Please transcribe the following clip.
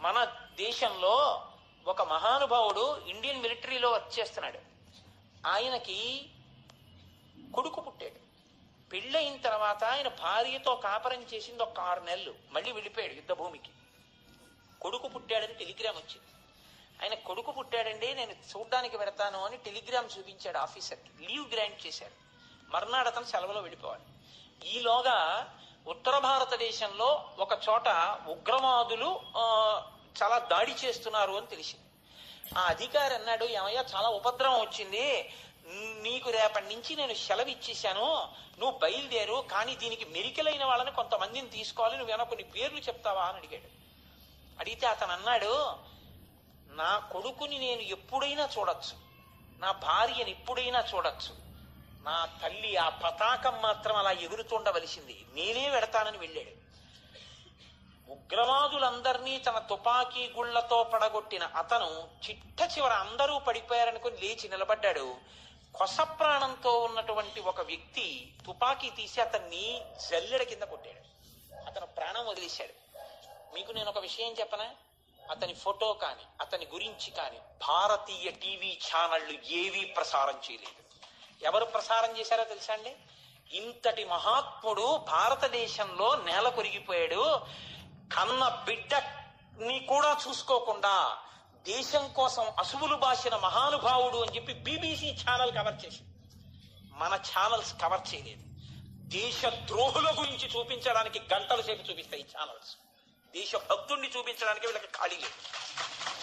మన దేశంలో ఒక మహానుభావుడు ఇండియన్ మిలిటరీలో వర్క్ చేస్తున్నాడు. ఆయనకి కొడుకు పుట్టాడు. పెళ్ళయిన తర్వాత ఆయన భార్యతో కాపరం చేసింది ఒక 6 నెలలు, మళ్ళీ వెళ్ళిపోయాడు యుద్ధ భూమికి. కొడుకు పుట్టాడని టెలిగ్రామ్ వచ్చింది. ఆయన కొడుకు పుట్టాడండి, నేను చూడ్డానికి పెడతాను అని టెలిగ్రామ్ చూపించాడు ఆఫీసర్కి. లీవ్ గ్రాంట్ చేశాడు. మర్నాడు అతను సెలవులో వెళ్ళిపోవాలి. ఈలోగా ఉత్తర భారతదేశంలో ఒక చోట ఉగ్రవాదులు చాలా దాడి చేస్తున్నారు అని తెలిసింది. ఆ అధికారి అన్నాడు, ఏమయ్యా చాలా ఉపద్రవం వచ్చింది, నీకు రేపటి నుంచి నేను సెలవు ఇచ్చేశాను, నువ్వు బయలుదేరు, కానీ దీనికి మెరికలైన వాళ్ళని కొంతమందిని తీసుకోవాలి, నువ్వేమో కొన్ని పేర్లు చెప్తావా అని అడిగాడు. అడిగితే అతను అన్నాడు, నా కొడుకుని నేను ఎప్పుడైనా చూడొచ్చు, నా భార్యని ఎప్పుడైనా చూడొచ్చు, నా తల్లి ఆ పతాకం మాత్రం అలా ఎగురుతుండవలసింది, నేనే వెడతానని వెళ్ళాడు. ఉగ్రవాదులందరినీ తన తుపాకీ గుళ్లతో పడగొట్టిన అతను చిట్ట చివర అందరూ పడిపోయారనుకుని లేచి నిలబడ్డాడు. కొస ప్రాణంతో ఉన్నటువంటి ఒక వ్యక్తి తుపాకీ తీసి అతన్ని జల్లెడ కింద కొట్టాడు. అతను ప్రాణం వదిలేశాడు. మీకు నేను ఒక విషయం చెప్పనా, అతని ఫోటో కానీ అతని గురించి కానీ భారతీయ టీవీ ఛానళ్లు ఏవీ ప్రసారం చేయలేదు. ఎవరు ప్రసారం చేశారో తెలుసా అండి? ఇంతటి మహాత్ముడు భారతదేశంలో నేల కొరిగిపోయాడు, కన్న బిడ్డని కూడా చూసుకోకుండా దేశం కోసం అసువులు బాసిన మహానుభావుడు అని చెప్పి బీబీసీ ఛానల్ కవర్ చేసింది. మన ఛానల్స్ కవర్ చేయలేదు. దేశ ద్రోహుల గురించి చూపించడానికి గంటల సేపు చూపిస్తాయి ఈ ఛానల్స్. దేశ భక్తుడిని చూపించడానికి వీళ్ళకి ఖాళీ లేదు.